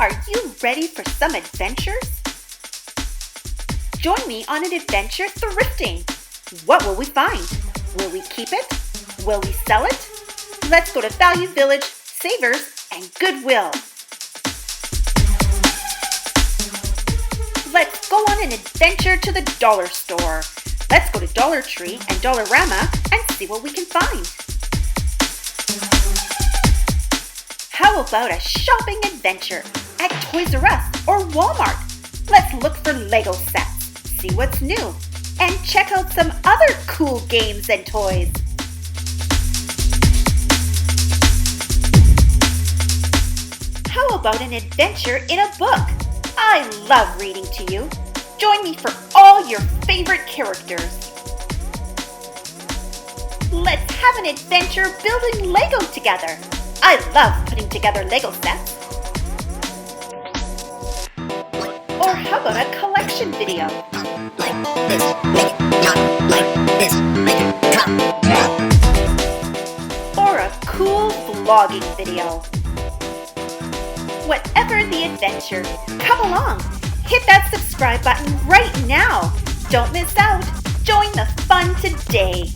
Are you ready for some adventures? Join me on an adventure thrifting. What will we find? Will we keep it? Will we sell it? Let's go to Value Village, Savers, and Goodwill. Let's go on an adventure to the dollar store. Let's go to Dollar Tree and Dollarama and see what we can find. How about a shopping adventure at Toys R Us or Walmart? Let's look for Lego sets, see what's new, and check out some other cool games and toys. How about an adventure in a book? I love reading to you. Join me for all your favorite characters. Let's have an adventure building Lego together. I love putting together Lego sets. Or how about a collection video? Like this, make it not like this, make it come. Or a cool vlogging video. Whatever the adventure, come along. Hit that subscribe button right now. Don't miss out. Join the fun today.